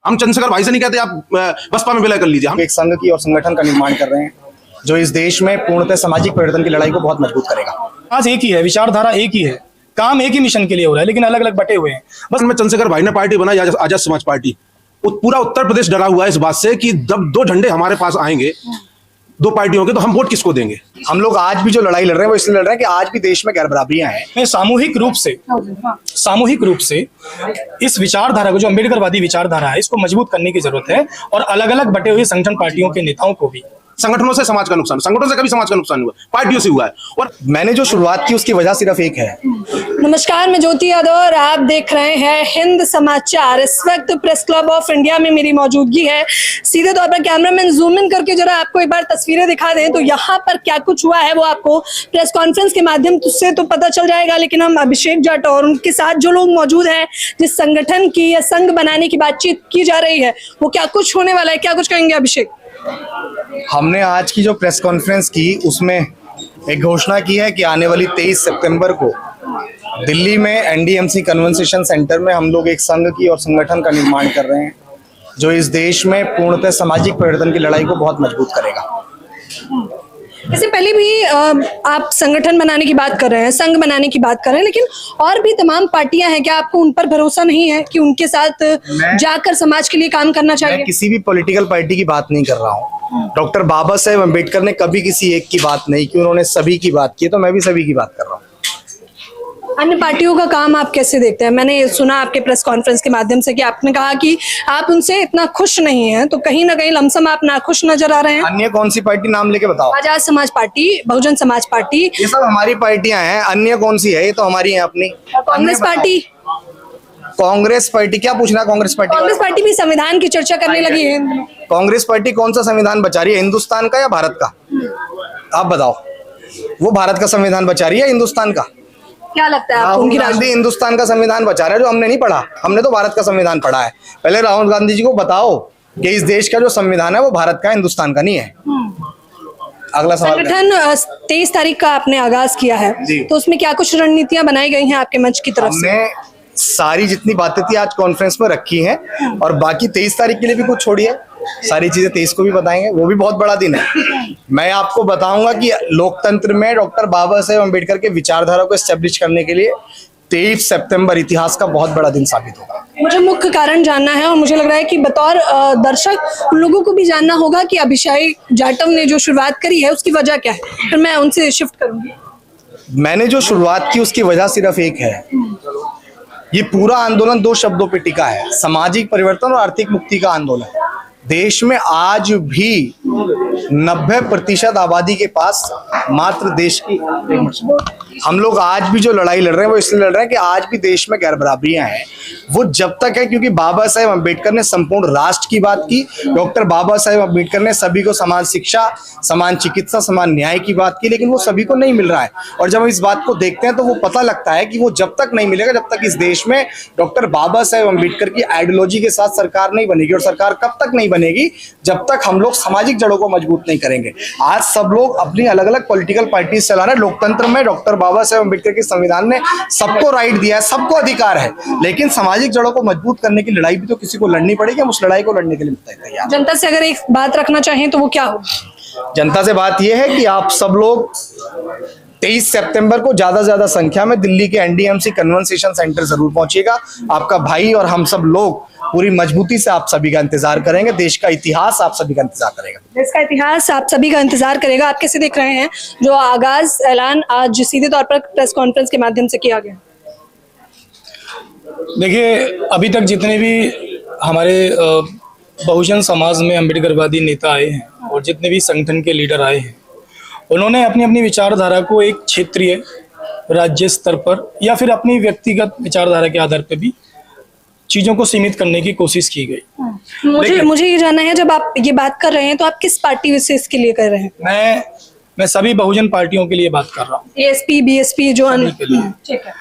हम चंद्रशेखर भाई से नहीं कहते आप बसपा में विलय कर लीजिए। हम एक संघ की और संगठन का निर्माण कर रहे हैं जो इस देश में पूर्णतः सामाजिक परिवर्तन की लड़ाई को बहुत मजबूत करेगा। आज एक ही है, विचारधारा एक ही है, काम एक ही मिशन के लिए हो रहा है, लेकिन अलग अलग बटे हुए हैं। बस में चंद्रशेखर भाई ने पार्टी बनाई आजाद समाज पार्टी। पूरा उत्तर प्रदेश डरा हुआ है इस बात से कि जब दो झंडे हमारे पास आएंगे दो पार्टियों के, तो हम वोट किसको देंगे। हम लोग आज भी जो लड़ाई लड़ रहे हैं वो इसलिए लड़ रहे हैं कि आज भी देश में गैर बराबरियां हैं। सामूहिक रूप से इस विचारधारा को, जो अम्बेडकरवादी विचारधारा है, इसको मजबूत करने की जरूरत है और अलग अलग बटे हुए संगठन पार्टियों के नेताओं को भी। संगठनों से समाज का नुकसान, संगठनों से कभी समाज का नुकसान हुआ, पार्टियों से हुआ है। और मैंने जो शुरुआत की उसकी वजह सिर्फ एक है। नमस्कार, मैं ज्योति यादव और आप देख रहे हैं हिंद समाचार। इस वक्त प्रेस क्लब ऑफ इंडिया में मेरी मौजूदगी है। सीधे तौर पर कैमरामैन जूम इन करके जरा आपको एक बार तस्वीरें दिखा दें तो यहाँ पर क्या कुछ हुआ है वो आपको प्रेस कॉन्फ्रेंस के माध्यम से तो पता चल जाएगा, लेकिन हम अभिषेक जट और उनके साथ जो लोग मौजूद हैं, जिस संगठन की या संघ बनाने की बातचीत की जा रही है, वो क्या कुछ होने वाला है, क्या कुछ कहेंगे अभिषेक? हमने आज की जो प्रेस कॉन्फ्रेंस की उसमें एक घोषणा की है कि आने वाली 23 सितंबर को दिल्ली में एनडीएमसी कन्वेंशन सेंटर में हम लोग एक संघ की और संगठन का निर्माण कर रहे हैं जो इस देश में पूर्णतः सामाजिक परिवर्तन की लड़ाई को बहुत मजबूत करेगा। इससे पहले भी आप संगठन बनाने की बात कर रहे हैं, संघ बनाने की बात कर रहे हैं, लेकिन और भी तमाम पार्टियां हैं, क्या आपको उन पर भरोसा नहीं है कि उनके साथ जाकर समाज के लिए काम करना चाहिए? मैं किसी भी पॉलिटिकल पार्टी की बात नहीं कर रहा हूँ। डॉक्टर बाबा साहेब अम्बेडकर ने कभी किसी एक की बात नहीं की, उन्होंने सभी की बात की, तो मैं भी सभी की बात कर रहा हूँ। अन्य पार्टियों का काम आप कैसे देखते हैं? मैंने सुना आपके प्रेस कॉन्फ्रेंस के माध्यम से कि आपने कहा कि आप उनसे इतना खुश नहीं हैं, तो कहीं ना कहीं लमसम आप नाखुश नजर आ रहे हैं। अन्य कौन सी पार्टी नाम लेके बताओ? आजाद समाज पार्टी, बहुजन समाज पार्टी, ये सब हमारी पार्टियां हैं। अन्य कौन सी है? ये तो हमारी है अपनी। कांग्रेस पार्टी। कांग्रेस पार्टी क्या पूछना? कांग्रेस पार्टी भी संविधान की चर्चा करने लगी है। कांग्रेस पार्टी कौन सा संविधान बचा रही है, हिंदुस्तान का या भारत का? आप बताओ। वो भारत का संविधान बचा रही है हिंदुस्तान का? क्या लगता है आपको? राहुल गांधी हिंदुस्तान का संविधान बचा रहा है, जो हमने नहीं पढ़ा। हमने तो भारत का संविधान पढ़ा है। पहले राहुल गांधी जी को बताओ कि इस देश का जो संविधान है वो भारत का, हिंदुस्तान का नहीं है। अगला सवाल। संगठन 23 तारीख का आपने आगाज किया है, तो उसमें क्या कुछ रणनीतियां बनाई गई हैं आपके मंच की तरफ से? हमने सारी जितनी बातें थी आज कॉन्फ्रेंस में रखी हैं और बाकी 23 तारीख के लिए भी कुछ छोड़िए, सारी चीजें 23 को भी बताएंगे। वो भी बहुत बड़ा दिन है। मैं आपको बताऊंगा कि लोकतंत्र में डॉक्टर बाबा साहेब अम्बेडकर के विचारधारा को एस्टेब्लिश करने के लिए 23 सितंबर इतिहास का बहुत बड़ा दिन साबित होगा। मुझे मुख्य कारण जानना है और मुझे लग रहा है कि बतौर दर्शक उन लोगों को भी जानना होगा कि अभिषेक जाटव ने जो शुरुआत करी है उसकी वजह क्या है, फिर मैं उनसे शिफ्ट करूंगी। मैंने जो शुरुआत की उसकी वजह सिर्फ एक है। ये पूरा आंदोलन दो शब्दों पे टिका है, सामाजिक परिवर्तन और आर्थिक मुक्ति का आंदोलन। देश में आज भी 90% आबादी के पास मात्र देश की, हम लोग आज भी जो लड़ाई लड़ रहे हैं वो इसलिए लड़ रहे हैं कि आज भी देश में गैर बराबरियां हैं। वो जब तक है क्योंकि बाबा साहेब अम्बेडकर ने संपूर्ण राष्ट्र की बात की। डॉक्टर बाबा साहेब अम्बेडकर ने सभी को समान शिक्षा, समान चिकित्सा, समान न्याय की बात की, लेकिन वो सभी को नहीं मिल रहा है। और जब हम इस बात को देखते हैं तो वो पता लगता है कि वो जब तक नहीं मिलेगा जब तक इस देश में डॉक्टर बाबा साहेब अम्बेडकर की आइडियोलॉजी के साथ सरकार नहीं बनेगी। और सरकार कब तक नहीं बनेगी? जब तक हम लोग सामाजिक जड़ों को मजबूत नहीं करेंगे। आज सब लोग अपनी अलग अलग पॉलिटिकल पार्टी चला रहे हैं। लोकतंत्र में डॉक्टर बाबा साहेब अम्बेडकर के संविधान ने सबको राइट दिया है, सबको अधिकार है, लेकिन सामाजिक जड़ों को मजबूत करने की लड़ाई भी तो किसी को लड़नी पड़ेगी। हम उस लड़ाई को लड़ने के लिए तैयार हैं। जनता से अगर एक बात रखना चाहें तो वो क्या हो? जनता से बात यह है कि आप सब लोग 23 सितंबर को ज्यादा से ज्यादा संख्या में दिल्ली के एनडीएमसी कन्वेंशन सेंटर जरूर पहुंचिएगा। आपका भाई और हम सब लोग पूरी मजबूती से आप सभी का इंतजार करेंगे। देश का इतिहास आप सभी का इंतजार करेगा। देश का इतिहास आप सभी का इंतजार करेगा। आप कैसे देख रहे हैं जो आगाज ऐलान आज सीधे तौर पर प्रेस कॉन्फ्रेंस के माध्यम से किया गया? देखिए, अभी तक जितने भी हमारे बहुजन समाज में अम्बेडकरवादी नेता आए हैं और जितने भी संगठन के लीडर आए हैं, उन्होंने अपनी अपनी विचारधारा को एक क्षेत्रीय, राज्य स्तर पर या फिर अपनी व्यक्तिगत विचारधारा के आधार पर भी चीजों को सीमित करने की कोशिश की गई। मुझे ये जानना है, जब आप ये बात कर रहे हैं तो आप किस पार्टी विशेष के लिए कर रहे हैं? मैं सभी बहुजन पार्टियों के लिए बात कर रहा हूँ, एएसपी, बीएसपी जो अन्य के लिए। ठीक है।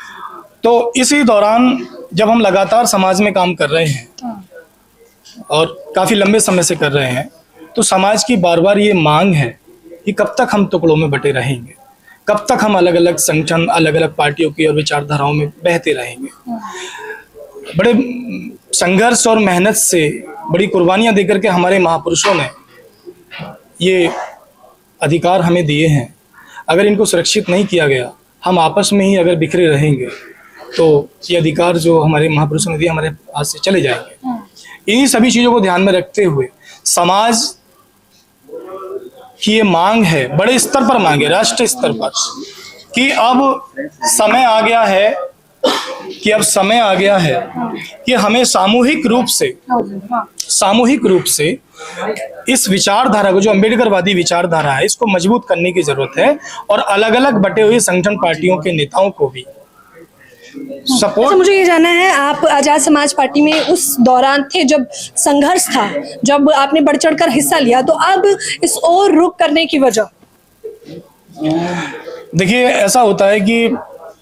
तो इसी दौरान जब हम लगातार समाज में काम कर रहे हैं और काफी लंबे समय से कर रहे हैं, तो समाज की बार बार ये मांग है कि कब तक हम टुकड़ों में बटे रहेंगे, कब तक हम अलग अलग संगठन, अलग अलग पार्टियों की और विचारधाराओं में बहते रहेंगे। बड़े संघर्ष और मेहनत से बड़ी कुर्बानियां देकर के हमारे महापुरुषों ने ये अधिकार हमें दिए हैं। अगर इनको सुरक्षित नहीं किया गया, हम आपस में ही अगर बिखरे रहेंगे तो ये अधिकार जो हमारे महापुरुषों ने दिए हमारे हाथ से चले जाएंगे। इन्हीं सभी चीज़ों को ध्यान में रखते हुए समाज की ये मांग है, बड़े स्तर पर मांग है, राष्ट्रीय स्तर पर, कि अब समय आ गया है कि हमें सामूहिक रूप से इस विचारधारा को, जो अम्बेडकरवादी विचारधारा है, इसको मजबूत करने की जरूरत है और अलग अलग बटे हुए संगठन पार्टियों के नेताओं को भी सपोर्ट। अच्छा, मुझे ये जानना है, आप आजाद समाज पार्टी में उस दौरान थे जब संघर्ष था, जब आपने बढ़ चढ़कर हिस्सा लिया, तो अब इस ओर रुख करने की वजह? देखिए, ऐसा होता है कि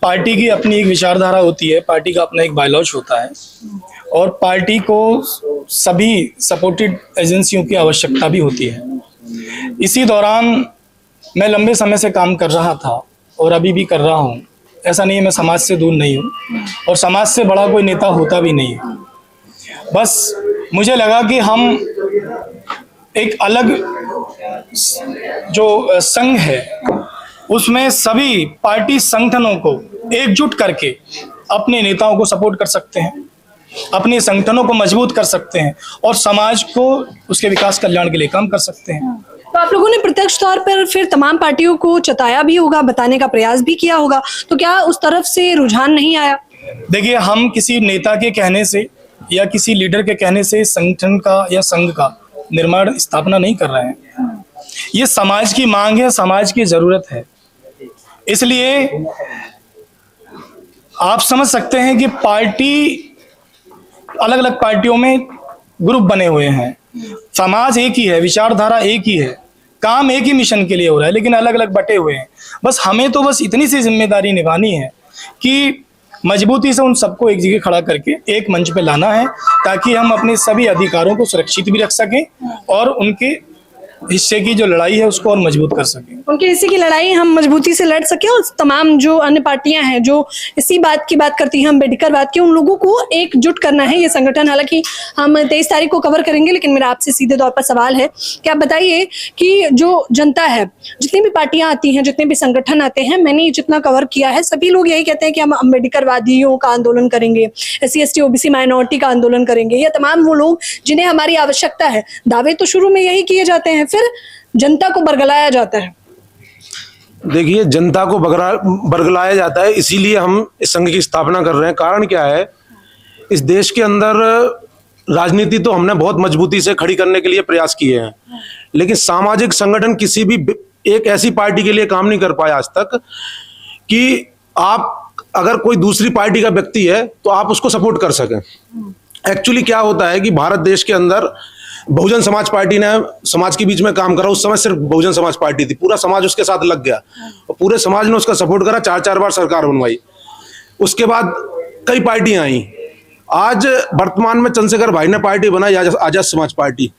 पार्टी की अपनी एक विचारधारा होती है, पार्टी का अपना एक बायलॉज होता है और पार्टी को सभी सपोर्टेड एजेंसियों की आवश्यकता भी होती है। इसी दौरान मैं लंबे समय से काम कर रहा था और अभी भी कर रहा हूँ। ऐसा नहीं है मैं समाज से दूर नहीं हूँ और समाज से बड़ा कोई नेता होता भी नहीं है। बस मुझे लगा कि हम एक अलग जो संघ है उसमें सभी पार्टी संगठनों को एकजुट करके अपने नेताओं को सपोर्ट कर सकते हैं, अपने संगठनों को मजबूत कर सकते हैं और समाज को उसके विकास कल्याण के लिए काम कर सकते हैं। तो आप लोगों ने प्रत्यक्ष तौर पर फिर तमाम पार्टियों को चताया भी होगा, बताने का प्रयास भी किया होगा, तो क्या उस तरफ से रुझान नहीं आया? देखिए, हम किसी नेता के कहने से या किसी लीडर के कहने से संगठन का या संघ का निर्माण स्थापना नहीं कर रहे हैं। ये समाज की मांग है, समाज की जरूरत है। इसलिए आप समझ सकते हैं कि पार्टी, अलग अलग पार्टियों में ग्रुप बने हुए हैं, समाज एक ही है, विचारधारा एक ही है, काम एक ही मिशन के लिए हो रहा है, लेकिन अलग अलग बटे हुए हैं। बस हमें तो बस इतनी सी जिम्मेदारी निभानी है कि मजबूती से उन सबको एक जगह खड़ा करके एक मंच पे लाना है, ताकि हम अपने सभी अधिकारों को सुरक्षित भी रख सकें और उनके हिस्से की जो लड़ाई है उसको और मजबूत कर सकें। उनके हिस्से की लड़ाई हम मजबूती से लड़ सकें और तमाम जो अन्य पार्टियां हैं जो इसी बात की बात करती हैं, अम्बेडकरवाद की, उन लोगों को एकजुट करना है ये संगठन। हालांकि हम 23 तारीख को कवर करेंगे, लेकिन मेरा आपसे सीधे तौर पर सवाल है कि आप बताइए कि जो जनता है, जितनी भी पार्टियां आती हैं, जितने भी संगठन आते हैं, मैंने जितना कवर किया है, सभी लोग यही कहते हैं कि हम अम्बेडकरवादियों का आंदोलन करेंगे, SC ST OBC माइनॉरिटी का आंदोलन करेंगे, या तमाम वो लोग जिन्हें हमारी आवश्यकता है। दावे तो शुरू में यही किए जाते हैं, फिर जनता को बरगलाया जाता है। देखिए, जनता को बरगलाया जाता है, इसीलिए हम इस संघ की स्थापना कर रहे हैं। कारण क्या है, इस देश के अंदर राजनीति तो हमने बहुत मजबूती से खड़ी करने के लिए प्रयास किए हैं, लेकिन सामाजिक संगठन किसी भी एक ऐसी पार्टी के लिए काम नहीं कर पाया आज तक कि आप अगर कोई दूसरी पार्टी का व्यक्ति है तो आप उसको सपोर्ट कर सकें। एक्चुअली क्या होता है कि भारत देश के अंदर बहुजन समाज पार्टी ने समाज के बीच में काम करा। उस समय सिर्फ बहुजन समाज पार्टी थी, पूरा समाज उसके साथ लग गया और पूरे समाज ने उसका सपोर्ट करा, 4-4 बार सरकार बनवाई। उसके बाद कई पार्टियां आई। आज वर्तमान में चंद्रशेखर भाई ने पार्टी बनाई आजाद समाज पार्टी।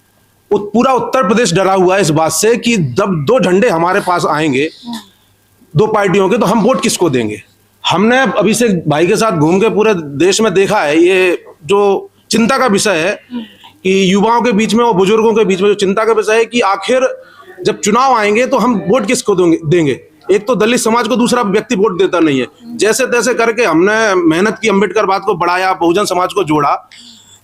पूरा उत्तर प्रदेश डरा हुआ है इस बात से कि जब 2 झंडे हमारे पास आएंगे 2 पार्टियों के, तो हम वोट किसको देंगे। हमने अभिषेक भाई के साथ घूम के पूरे देश में देखा है, ये जो चिंता का विषय है कि युवाओं के बीच में और बुजुर्गों के बीच में जो चिंता का विषय है कि आखिर जब चुनाव आएंगे तो हम वोट किसको देंगे। एक तो दलित समाज को दूसरा व्यक्ति वोट देता नहीं है। जैसे तैसे करके हमने मेहनत की, अम्बेडकरवाद को बढ़ाया, बहुजन समाज को जोड़ा,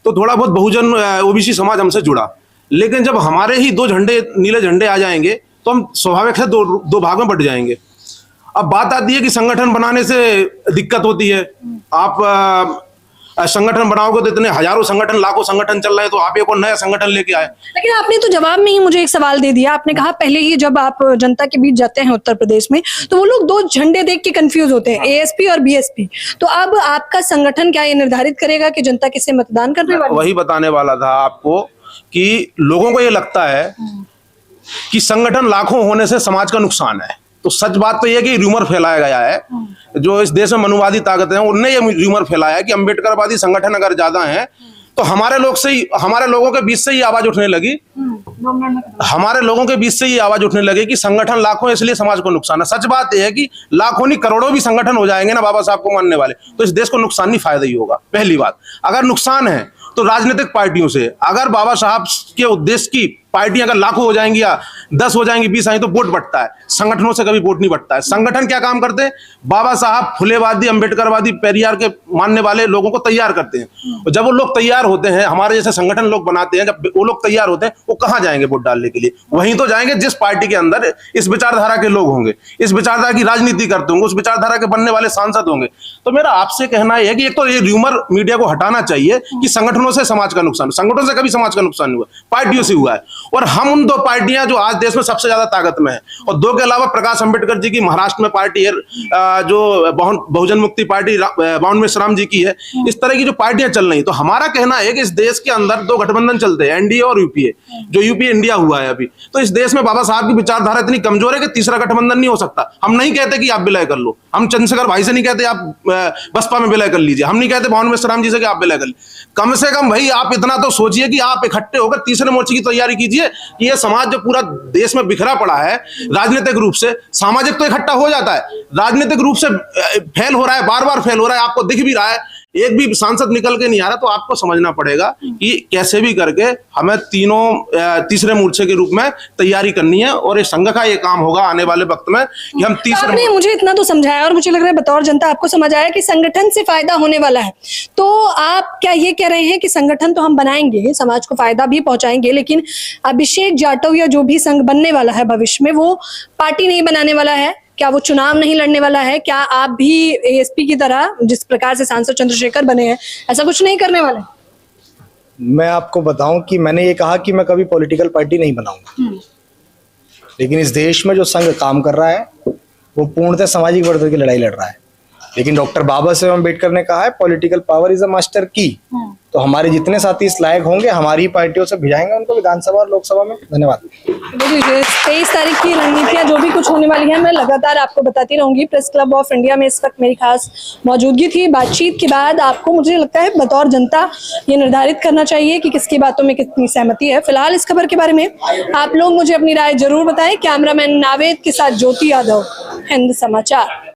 तो थोड़ा बहुत बहुजन OBC समाज हमसे जुड़ा। लेकिन जब हमारे ही 2 झंडे, नीले झंडे आ जाएंगे तो हम स्वाभाविक है दो भाग में बट जाएंगे। अब बात आती है कि संगठन बनाने से दिक्कत होती है। आप संगठन बनाओगे तो इतने हजारों संगठन, लाखों संगठन चल रहे हैं, तो आप एक और नया संगठन लेके आए। लेकिन आपने तो जवाब में ही मुझे एक सवाल दे दिया। आपने कहा पहले ही जब आप जनता के बीच जाते हैं उत्तर प्रदेश में, तो वो लोग 2 झंडे देख के कंफ्यूज होते हैं, ASP और BSP। तो अब आपका संगठन क्या ये निर्धारित करेगा कि जनता किसे मतदान करने वाली? वही बताने वाला था आपको कि लोगों को ये लगता है कि संगठन लाखों होने से समाज का नुकसान है। तो सच बात तो यह कि रूमर फैलाया गया है, जो इस देश में मनुवादी ताकतें हैं उनने ये रूमर फैलाया है कि अम्बेडकरवादी संगठन अगर ज्यादा हैं तो हमारे लोगों के बीच से ही आवाज उठने लगी, हमारे लोगों के बीच से ही आवाज उठने लगी कि संगठन लाखों है इसलिए समाज को नुकसान है। सच बात यह है कि लाखों नहीं करोड़ों भी संगठन हो जाएंगे ना बाबा साहब को मानने वाले, तो इस देश को नुकसान नहीं फायदा ही होगा। पहली बात, अगर नुकसान है तो राजनीतिक पार्टियों से। अगर बाबा साहब के उद्देश्य की पार्टियां अगर लाखों हो जाएंगी या 10 हो जाएंगी, 20 आएंगी, तो वोट बढ़ता है। संगठनों से कभी वोट नहीं बढ़ता है। संगठन क्या काम करते हैं? बाबा साहब फुलेवादी, अंबेडकरवादी, पेरियार के मानने वाले लोगों को तैयार करते हैं। और जब वो लोग तैयार होते हैं, हमारे जैसे संगठन लोग बनाते हैं, जब वो लोग तैयार होते हैं, वो कहाँ जाएंगे वोट डालने के लिए? वहीं तो जाएंगे जिस पार्टी के अंदर इस विचारधारा के लोग होंगे, इस विचारधारा की राजनीति करते होंगे, उस विचारधारा के बनने वाले सांसद होंगे। तो मेरा आपसे कहना यह है कि एक तो ये र्यूमर मीडिया को हटाना चाहिए कि संगठनों से समाज का नुकसान, संगठनों से कभी समाज का नुकसान नहीं हुआ, पार्टियों से हुआ है। और हम उन दो पार्टियां जो आज देश में सबसे ज्यादा ताकत में है, और दो के अलावा प्रकाश अंबेडकर जी की महाराष्ट्र में पार्टी है, जो बहुजन मुक्ति पार्टी बावन मेश्राम जी की है, इस तरह की जो पार्टियां चल रही। तो हमारा कहना है कि इस देश के अंदर दो गठबंधन चलते हैं, एनडीए और यूपीए, जो यूपीए इंडिया हुआ है अभी। तो इस देश में बाबा साहब की विचारधारा इतनी कमजोर है कि तीसरा गठबंधन नहीं हो सकता। हम नहीं कहते कि आप विलय कर लो, हम चंद्रशेखर भाई से नहीं कहते आप बसपा में विलय कर लीजिए, हम नहीं कहते बावन मेश्राम जी से कि आप विलय कर लीजिए। कम से कम भाई आप इतना तो सोचिए कि आप इकट्ठे होकर तीसरे मोर्चे की तैयारी कीजिए कि ये समाज जो पूरा देश में बिखरा पड़ा है राजनीतिक रूप से, सामाजिक तो इकट्ठा हो जाता है, राजनीतिक रूप से फेल हो रहा है, बार बार फेल हो रहा है, आपको दिख भी रहा है, एक भी सांसद निकल के नहीं आ रहा। तो आपको समझना पड़ेगा कि कैसे भी करके हमें तीसरे मोर्चे के रूप में तैयारी करनी है, और इस संघ का ये काम होगा आने वाले वक्त में कि हम तीसरे। आपने मुझे इतना तो समझाया, और मुझे लग रहा है बतौर जनता आपको समझ आया कि संगठन से फायदा होने वाला है। तो आप क्या ये कह रहे हैं कि संगठन तो हम बनाएंगे, समाज को फायदा भी पहुंचाएंगे, लेकिन अभिषेक जाटव या जो भी संघ बनने वाला है भविष्य में, वो पार्टी नहीं बनाने वाला है? क्या वो चुनाव नहीं लड़ने वाला है? क्या आप भी एएसपी की तरह, जिस प्रकार से सांसद चंद्रशेखर बने हैं, ऐसा कुछ नहीं करने वाले? मैं आपको बताऊं कि मैंने ये कहा कि मैं कभी पॉलिटिकल पार्टी नहीं बनाऊंगा, लेकिन इस देश में जो संघ काम कर रहा है वो पूर्णतः सामाजिक वर्ग की लड़ाई लड़ रहा है। लेकिन डॉक्टर बाबा साहेब अम्बेडकर ने कहा है political power is a master की। तो हमारे जितने साथी इस लायक होंगे, हमारी पार्टियों से भिजाएंगे उनको विधानसभा और लोकसभा में। धन्यवाद। 23 तारीख की रणनीतियां जो भी कुछ होने वाली है, मैं लगातार आपको बताती रहूंगी। प्रेस क्लब ऑफ इंडिया में इस वक्त मेरी खास मौजूदगी थी। बातचीत के बाद आपको, मुझे लगता है बतौर जनता, ये निर्धारित करना चाहिए कि किसकी बातों में कितनी सहमति है। फिलहाल इस खबर के बारे में आप लोग मुझे अपनी राय जरूर बताएं। कैमरामैन नावेद के साथ ज्योति यादव, हिंद समाचार।